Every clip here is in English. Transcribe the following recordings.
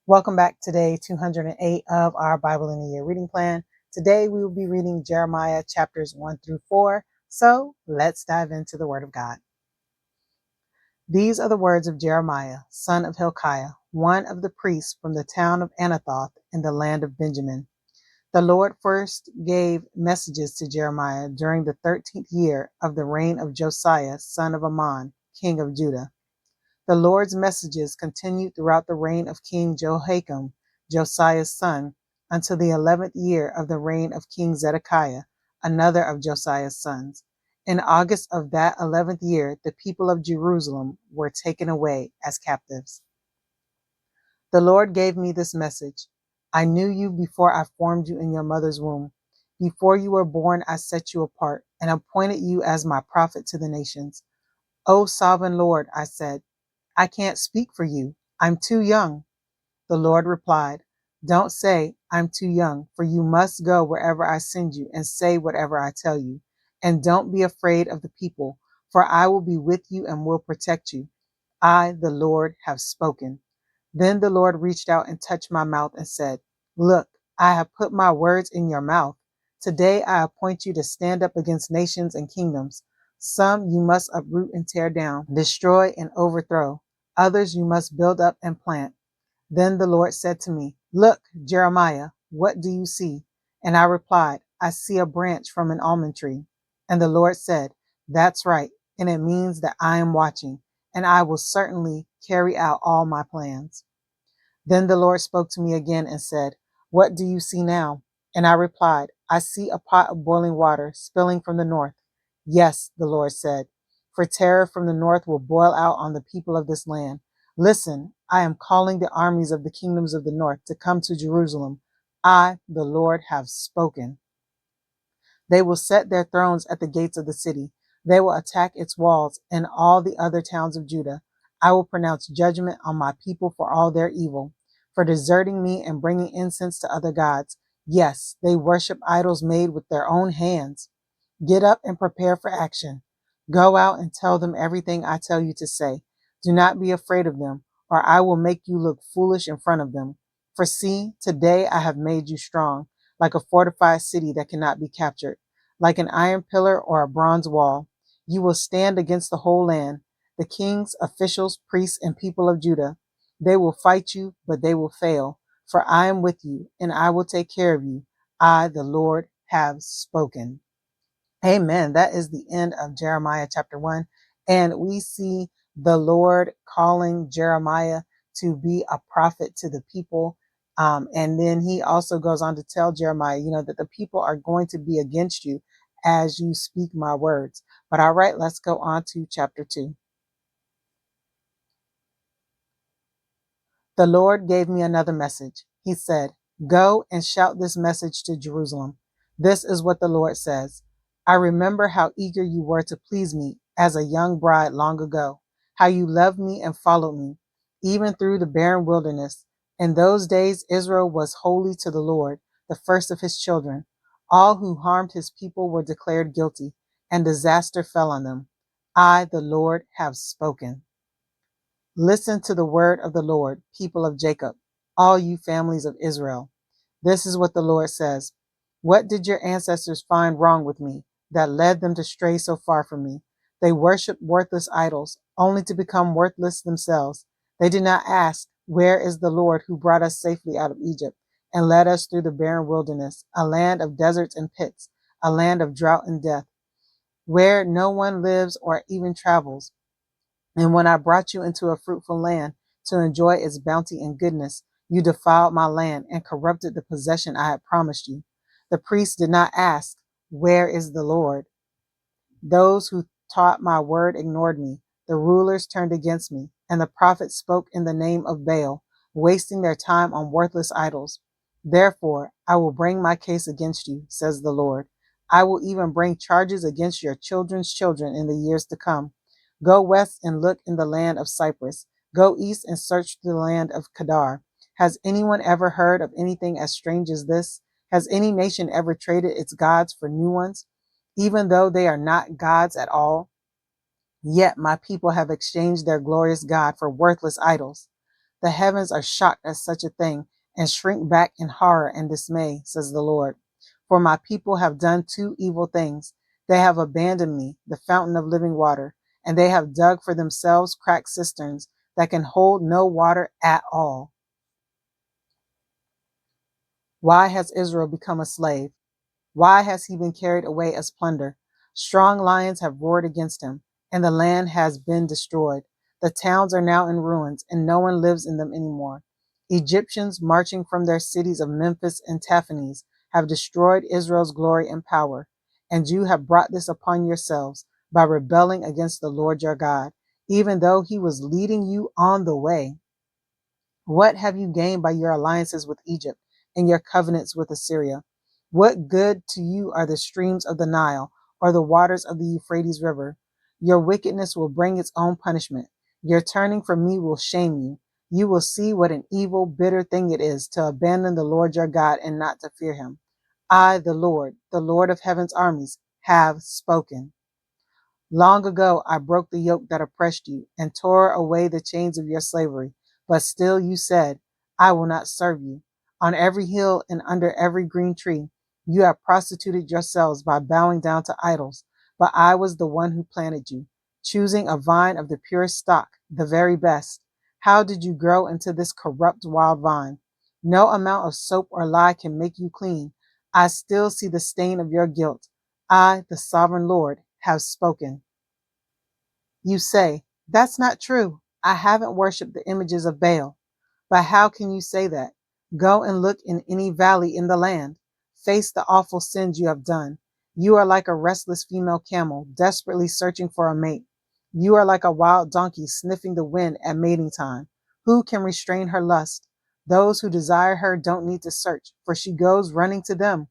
Welcome back to day 208 of our Bible in a Year reading plan. Today we will be reading Jeremiah chapters 1 through 4. So let's dive into the Word of God. These are the words of Jeremiah, son of Hilkiah, one of the priests from the town of Anathoth in the land of Benjamin. The Lord first gave messages to Jeremiah during the 13th year of the reign of Josiah, son of Ammon, king of Judah. The Lord's messages continued throughout the reign of King Jehoiakim, Josiah's son, until the 11th year of the reign of King Zedekiah, another of Josiah's sons. In August of that 11th year, the people of Jerusalem were taken away as captives. The Lord gave me this message. I knew you before I formed you in your mother's womb. Before you were born, I set you apart and appointed you as my prophet to the nations. O sovereign Lord, I said, I can't speak for you. I'm too young. The Lord replied, Don't say, I'm too young, for you must go wherever I send you and say whatever I tell you. And don't be afraid of the people, for I will be with you and will protect you. I, the Lord, have spoken. Then the Lord reached out and touched my mouth and said, Look, I have put my words in your mouth. Today I appoint you to stand up against nations and kingdoms. Some you must uproot and tear down, destroy and overthrow. Others you must build up and plant. Then the Lord said to me, Look, Jeremiah, what do you see? And I replied, I see a branch from an almond tree. And the Lord said, That's right, and it means that I am watching, and I will certainly carry out all my plans. Then the Lord spoke to me again and said, What do you see now? And I replied, I see a pot of boiling water spilling from the north. Yes, the Lord said, for terror from the north will boil out on the people of this land. Listen, I am calling the armies of the kingdoms of the north to come to Jerusalem. I, the Lord, have spoken. They will set their thrones at the gates of the city. They will attack its walls and all the other towns of Judah. I will pronounce judgment on my people for all their evil, for deserting me and bringing incense to other gods. Yes, they worship idols made with their own hands. Get up and prepare for action. Go out and tell them everything I tell you to say. Do not be afraid of them, or I will make you look foolish in front of them. For see, today I have made you strong, like a fortified city that cannot be captured, like an iron pillar or a bronze wall. You will stand against the whole land, the kings, officials, priests, and people of Judah. They will fight you, but they will fail, for I am with you, and I will take care of you. I, the Lord, have spoken. Amen. That is the end of Jeremiah chapter 1. And we see the Lord calling Jeremiah to be a prophet to the people. And then he also goes on to tell Jeremiah, that the people are going to be against you as you speak my words. But all right, let's go on to chapter 2. The Lord gave me another message. He said, Go and shout this message to Jerusalem. This is what the Lord says. I remember how eager you were to please me as a young bride long ago, how you loved me and followed me, even through the barren wilderness. In those days, Israel was holy to the Lord, the first of his children. All who harmed his people were declared guilty, and disaster fell on them. I, the Lord, have spoken. Listen to the word of the Lord, people of Jacob, all you families of Israel. This is what the Lord says. What did your ancestors find wrong with me that led them to stray so far from me? They worshiped worthless idols, only to become worthless themselves. They did not ask, Where is the Lord who brought us safely out of Egypt and led us through the barren wilderness, a land of deserts and pits, a land of drought and death, where no one lives or even travels? And when I brought you into a fruitful land to enjoy its bounty and goodness, you defiled my land and corrupted the possession I had promised you. The priests did not ask, Where is the Lord? Those who taught my word ignored me. The rulers turned against me, and the prophets spoke in the name of Baal, wasting their time on worthless idols. Therefore, I will bring my case against you, says the Lord. I will even bring charges against your children's children in the years to come. Go west and look in the land of Cyprus. Go east and search the land of Kedar. Has anyone ever heard of anything as strange as this? Has any nation ever traded its gods for new ones, even though they are not gods at all? Yet my people have exchanged their glorious God for worthless idols. The heavens are shocked at such a thing and shrink back in horror and dismay, says the Lord. For my people have done two evil things. They have abandoned me, the fountain of living water, and they have dug for themselves cracked cisterns that can hold no water at all. Why has Israel become a slave? Why has he been carried away as plunder? Strong lions have roared against him, and the land has been destroyed. The towns are now in ruins, and no one lives in them anymore. Egyptians marching from their cities of Memphis and Taphanes have destroyed Israel's glory and power, and you have brought this upon yourselves by rebelling against the Lord your God, even though he was leading you on the way. What have you gained by your alliances with Egypt and your covenants with Assyria? What good to you are the streams of the Nile or the waters of the Euphrates River? Your wickedness will bring its own punishment. Your turning from me will shame you. You will see what an evil, bitter thing it is to abandon the Lord your God and not to fear him. I, the Lord of heaven's armies, have spoken. Long ago I broke the yoke that oppressed you and tore away the chains of your slavery. But still you said, I will not serve you. On every hill and under every green tree, you have prostituted yourselves by bowing down to idols. But I was the one who planted you, choosing a vine of the purest stock, the very best. How did you grow into this corrupt wild vine? No amount of soap or lye can make you clean. I still see the stain of your guilt. I, the sovereign Lord, have spoken. You say, that's not true. I haven't worshiped the images of Baal. But how can you say that? Go and look in any valley in the land. Face the awful sins you have done. You are like a restless female camel, desperately searching for a mate. You are like a wild donkey sniffing the wind at mating time. Who can restrain her lust? Those who desire her don't need to search, for she goes running to them.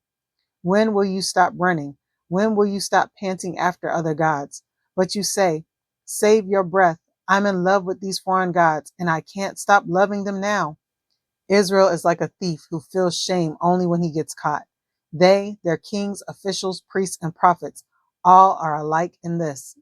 When will you stop running? When will you stop panting after other gods? But you say, save your breath. I'm in love with these foreign gods, and I can't stop loving them now. Israel is like a thief who feels shame only when he gets caught. They, their kings, officials, priests, and prophets, all are alike in this.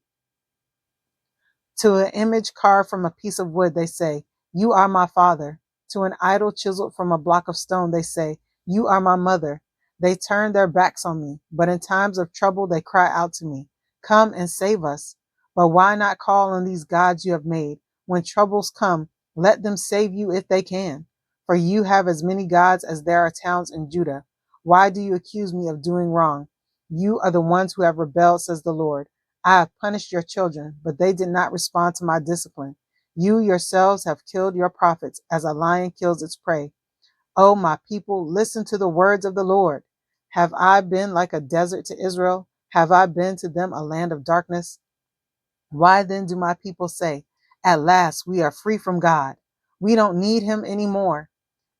To an image carved from a piece of wood, they say, you are my father. To an idol chiseled from a block of stone, they say, you are my mother. They turn their backs on me, but in times of trouble, they cry out to me, come and save us. But why not call on these gods you have made? When troubles come, let them save you if they can. For you have as many gods as there are towns in Judah. Why do you accuse me of doing wrong? You are the ones who have rebelled, says the Lord. I have punished your children, but they did not respond to my discipline. You yourselves have killed your prophets as a lion kills its prey. O my people, listen to the words of the Lord. Have I been like a desert to Israel? Have I been to them a land of darkness? Why then do my people say, at last we are free from God. We don't need him anymore.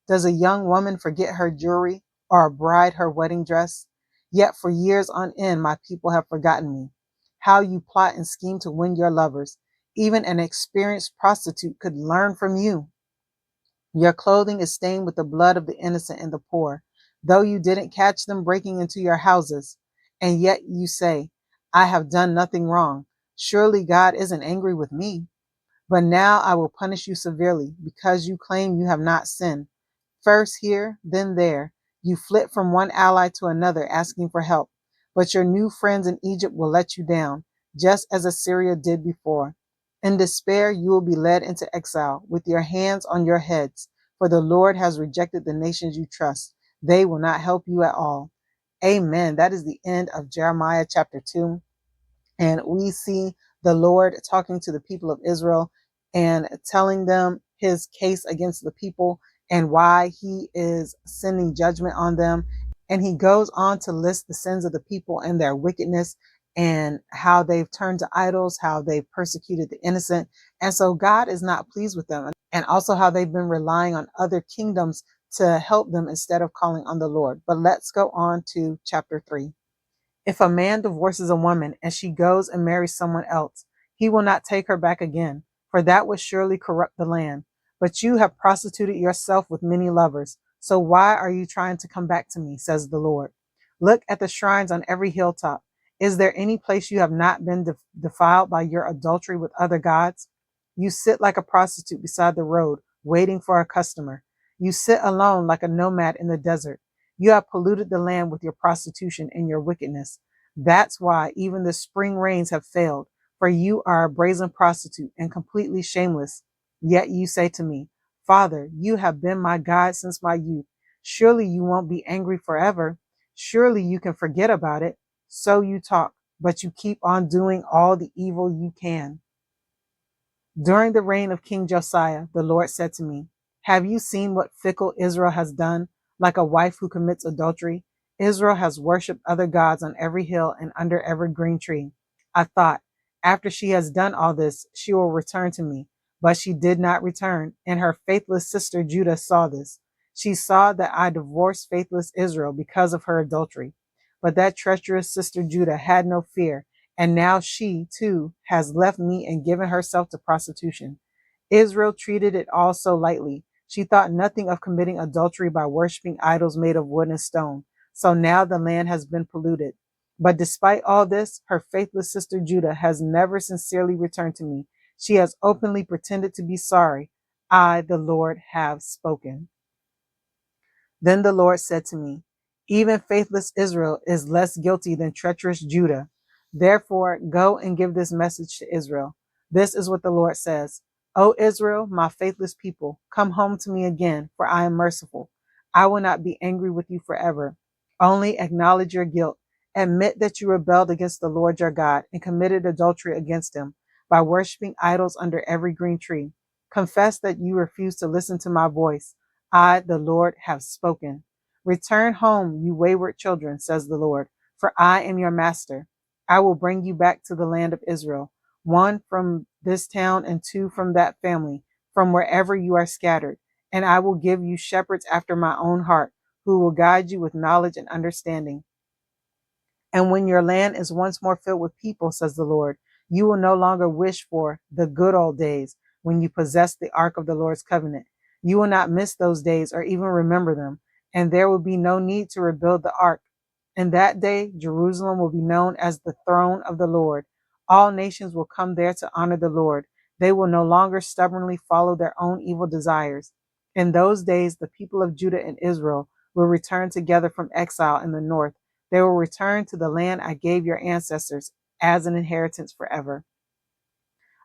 Does a young woman forget her jewelry or a bride her wedding dress? Yet for years on end, my people have forgotten me. How you plot and scheme to win your lovers. Even an experienced prostitute could learn from you. Your clothing is stained with the blood of the innocent and the poor, though you didn't catch them breaking into your houses. And yet you say, I have done nothing wrong. Surely God isn't angry with me. But now I will punish you severely because you claim you have not sinned. First here, then there. You flit from one ally to another asking for help. But your new friends in Egypt will let you down, just as Assyria did before. In despair, you will be led into exile with your hands on your heads, for the Lord has rejected the nations you trust. They will not help you at all. Amen. That is the end of Jeremiah chapter 2. And we see the Lord talking to the people of Israel and telling them his case against the people and why he is sending judgment on them. And he goes on to list the sins of the people and their wickedness and how they've turned to idols, how they've persecuted the innocent. And so God is not pleased with them. And also how they've been relying on other kingdoms to help them instead of calling on the Lord. But let's go on to chapter 3. If a man divorces a woman and she goes and marries someone else, he will not take her back again, for that would surely corrupt the land. But you have prostituted yourself with many lovers. So why are you trying to come back to me, says the Lord? Look at the shrines on every hilltop. Is there any place you have not been defiled by your adultery with other gods? You sit like a prostitute beside the road, waiting for a customer. You sit alone like a nomad in the desert. You have polluted the land with your prostitution and your wickedness. That's why even the spring rains have failed, for you are a brazen prostitute and completely shameless. Yet you say to me, Father, you have been my God since my youth. Surely you won't be angry forever. Surely you can forget about it. So you talk, but you keep on doing all the evil you can. During the reign of King Josiah, the Lord said to me, Have you seen what fickle Israel has done? Like a wife who commits adultery, Israel has worshipped other gods on every hill and under every green tree. I thought, after she has done all this, she will return to me. But she did not return, and her faithless sister Judah saw this. She saw that I divorced faithless Israel because of her adultery. But that treacherous sister Judah had no fear, and now she, too, has left me and given herself to prostitution. Israel treated it all so lightly. She thought nothing of committing adultery by worshiping idols made of wood and stone. So now the land has been polluted. But despite all this, her faithless sister Judah has never sincerely returned to me. She has openly pretended to be sorry. I, the Lord, have spoken. Then the Lord said to me, Even faithless Israel is less guilty than treacherous Judah. Therefore, go and give this message to Israel. This is what the Lord says. O Israel, my faithless people, come home to me again, for I am merciful. I will not be angry with you forever. Only acknowledge your guilt. Admit that you rebelled against the Lord your God and committed adultery against him by worshiping idols under every green tree. Confess that you refused to listen to my voice. I, the Lord, have spoken. Return home, you wayward children, says the Lord, for I am your master. I will bring you back to the land of Israel, one from this town and two from that family, from wherever you are scattered. And I will give you shepherds after my own heart, who will guide you with knowledge and understanding. And when your land is once more filled with people, says the Lord, you will no longer wish for the good old days when you possessed the ark of the Lord's covenant. You will not miss those days or even remember them, and there will be no need to rebuild the ark. In that day, Jerusalem will be known as the throne of the Lord. All nations will come there to honor the Lord. They will no longer stubbornly follow their own evil desires. In those days, the people of Judah and Israel will return together from exile in the north. They will return to the land I gave your ancestors as an inheritance forever.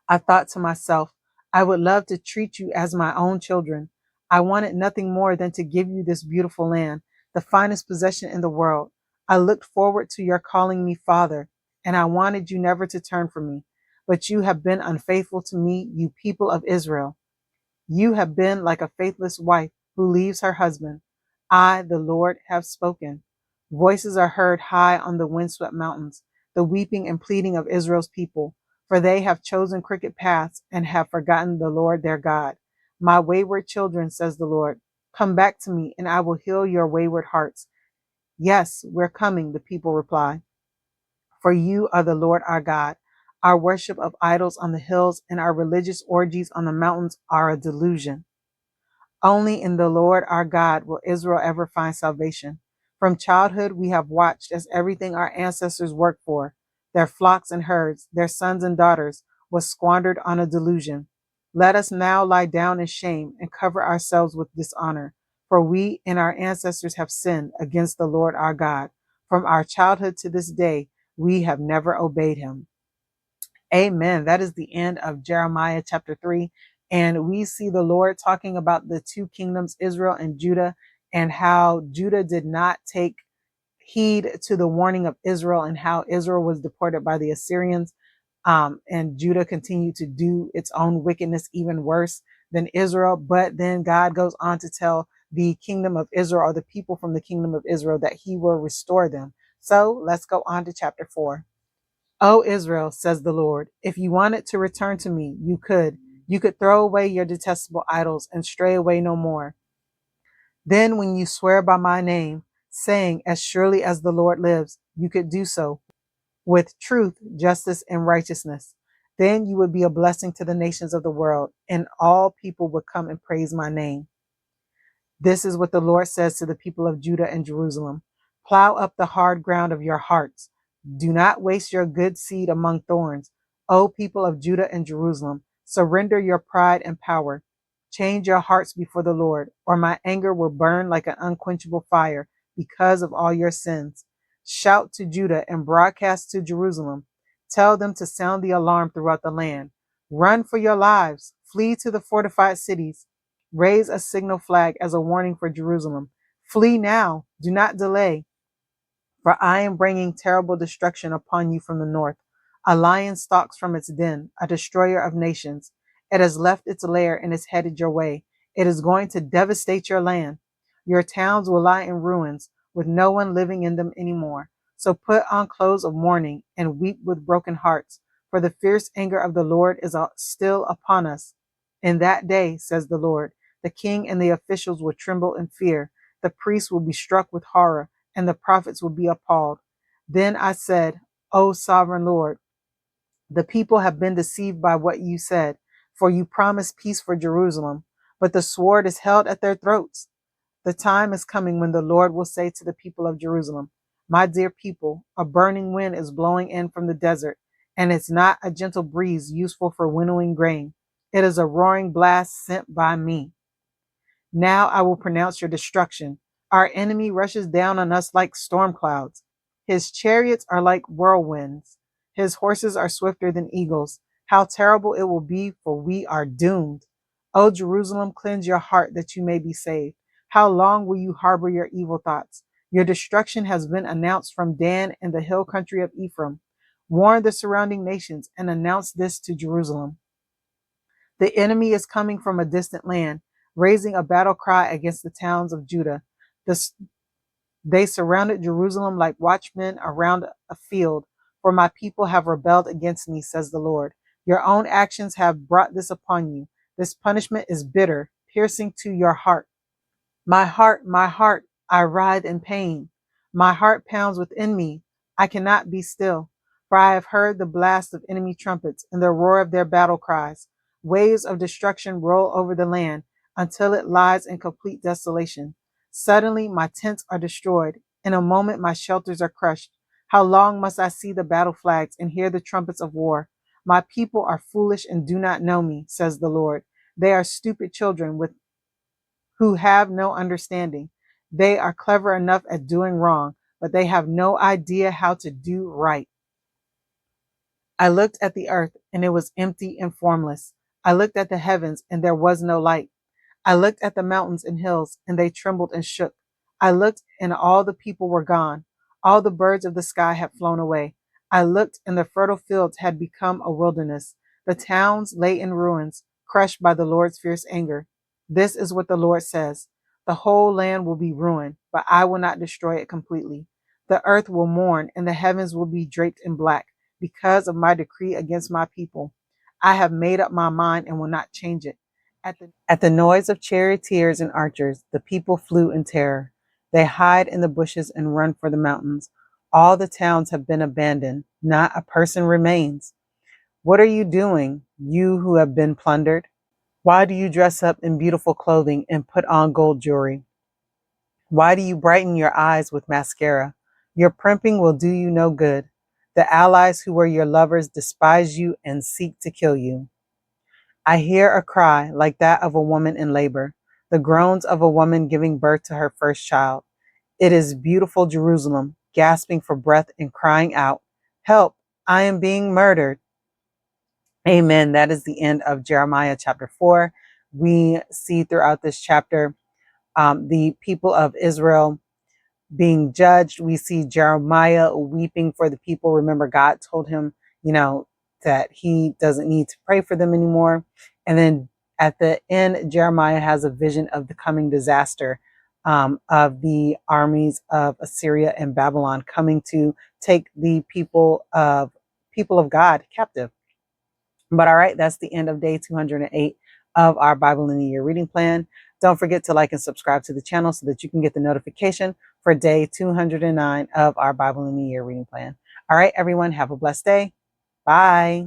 I thought to myself, I would love to treat you as my own children. I wanted nothing more than to give you this beautiful land, the finest possession in the world. I looked forward to your calling me Father, and I wanted you never to turn from me. But you have been unfaithful to me, you people of Israel. You have been like a faithless wife who leaves her husband. I, the Lord, have spoken. Voices are heard high on the windswept mountains, the weeping and pleading of Israel's people, for they have chosen crooked paths and have forgotten the Lord their God. My wayward children, says the Lord, come back to me and I will heal your wayward hearts. Yes, we're coming, the people reply, for you are the Lord our God. Our worship of idols on the hills and our religious orgies on the mountains are a delusion. Only in the Lord our God will Israel ever find salvation. From childhood, we have watched as everything our ancestors worked for, their flocks and herds, their sons and daughters, was squandered on a delusion. Let us now lie down in shame and cover ourselves with dishonor, for we and our ancestors have sinned against the Lord our God. From our childhood to this day, we have never obeyed him. Amen. That is the end of Jeremiah chapter 3. And we see the Lord talking about the two kingdoms, Israel and Judah, and how Judah did not take heed to the warning of Israel and how Israel was deported by the Assyrians. And Judah continued to do its own wickedness even worse than Israel. But then God goes on to tell the kingdom of Israel, or the people from the kingdom of Israel, that he will restore them. So let's go on to chapter 4. O Israel, says the Lord, if you wanted to return to me, you could. You could throw away your detestable idols and stray away no more. Then when you swear by my name, saying, as surely as the Lord lives, you could do so with truth, justice, and righteousness. Then you would be a blessing to the nations of the world, and all people would come and praise my name. This is what the Lord says to the people of Judah and Jerusalem. Plow up the hard ground of your hearts. Do not waste your good seed among thorns. O people of Judah and Jerusalem, surrender your pride and power. Change your hearts before the Lord, or my anger will burn like an unquenchable fire because of all your sins. Shout to Judah and broadcast to Jerusalem. Tell them to sound the alarm throughout the land. Run for your lives. Flee to the fortified cities. Raise a signal flag as a warning for Jerusalem. Flee now. Do not delay. For I am bringing terrible destruction upon you from the north. A lion stalks from its den, a destroyer of nations. It has left its lair and is headed your way. It is going to devastate your land. Your towns will lie in ruins, with no one living in them anymore. So put on clothes of mourning and weep with broken hearts, for the fierce anger of the Lord is still upon us. In that day, says the Lord, the king and the officials will tremble in fear. The priests will be struck with horror and the prophets will be appalled. Then I said, O sovereign Lord, the people have been deceived by what you said, for you promised peace for Jerusalem, but the sword is held at their throats. The time is coming when the Lord will say to the people of Jerusalem, my dear people, a burning wind is blowing in from the desert, and it's not a gentle breeze useful for winnowing grain. It is a roaring blast sent by me. Now I will pronounce your destruction. Our enemy rushes down on us like storm clouds. His chariots are like whirlwinds. His horses are swifter than eagles. How terrible it will be, for we are doomed. O Jerusalem, cleanse your heart that you may be saved. How long will you harbor your evil thoughts? Your destruction has been announced from Dan and the hill country of Ephraim. Warn the surrounding nations and announce this to Jerusalem. The enemy is coming from a distant land, raising a battle cry against the towns of Judah. They surrounded Jerusalem like watchmen around a field, for my people have rebelled against me, says the Lord. Your own actions have brought this upon you. This punishment is bitter, piercing to your heart. My heart, I writhe in pain. My heart pounds within me. I cannot be still, for I have heard the blast of enemy trumpets and the roar of their battle cries. Waves of destruction roll over the land until it lies in complete desolation. Suddenly, my tents are destroyed. In a moment, my shelters are crushed. How long must I see the battle flags and hear the trumpets of war? My people are foolish and do not know me, says the Lord. They are stupid children who have no understanding. They are clever enough at doing wrong, but they have no idea how to do right. I looked at the earth, and it was empty and formless. I looked at the heavens, and there was no light. I looked at the mountains and hills, and they trembled and shook. I looked, and all the people were gone. All the birds of the sky had flown away. I looked, and the fertile fields had become a wilderness. The towns lay in ruins, crushed by the Lord's fierce anger. This is what the Lord says. The whole land will be ruined, but I will not destroy it completely. The earth will mourn, and the heavens will be draped in black because of my decree against my people. I have made up my mind and will not change it. At the noise of charioteers and archers, the people flew in terror. They hide in the bushes and run for the mountains. All the towns have been abandoned. Not a person remains. What are you doing, you who have been plundered? Why do you dress up in beautiful clothing and put on gold jewelry? Why do you brighten your eyes with mascara? Your primping will do you no good. The allies who were your lovers despise you and seek to kill you. I hear a cry like that of a woman in labor, the groans of a woman giving birth to her first child. It is beautiful Jerusalem, gasping for breath and crying out, help, I am being murdered. Amen. That is the end of Jeremiah chapter 4. We see throughout this chapter the people of Israel being judged. We see Jeremiah weeping for the people. Remember, God told him, that he doesn't need to pray for them anymore. And then at the end, Jeremiah has a vision of the coming disaster of the armies of Assyria and Babylon coming to take the people of God captive. But all right, that's the end of day 208 of our Bible in a Year reading plan. Don't forget to like and subscribe to the channel so that you can get the notification for day 209 of our Bible in a Year reading plan. All right, everyone, have a blessed day. Bye.